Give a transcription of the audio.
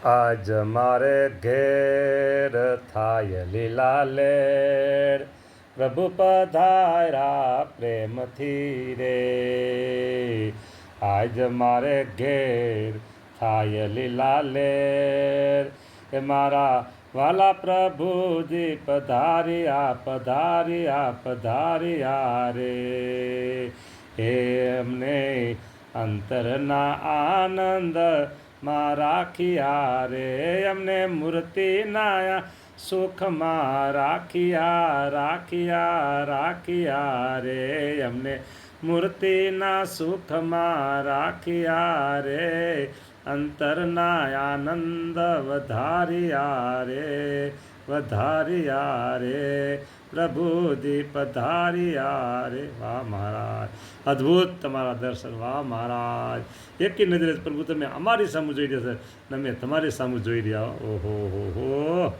આજ મારે ઘેર થાય લીલા લેર, પ્રભુ પધાર્યા પ્રેમથી રે. આજ મારે ઘેર થાય લીલા લેર, એ મારા વાલા પ્રભુજી પધાર્યા પધાર્યા પધાર્યા રે. એમને અંતરના આનંદ માં રાખ્યા રે, અમને મૂર્તિના સુખમાં રાખ્યા રાખ્યા રાખ્યા રે, અમને મૂર્તિના સુખમાં રાખ્યા રે, અંતરના આનંદ વધાર્યા રે વધાર્યા રે, પ્રભુજી પધાર્યા રે. વાહ મહારાજ, અદ્ભુત તમારા દર્શન. વાહ મહારાજ, એકી નજરે પ્રભુ તમે અમારી સામું જોઈ રહ્યા છે ને અમે તમારી સામું જોઈ રહ્યા. ઓહો હો હો.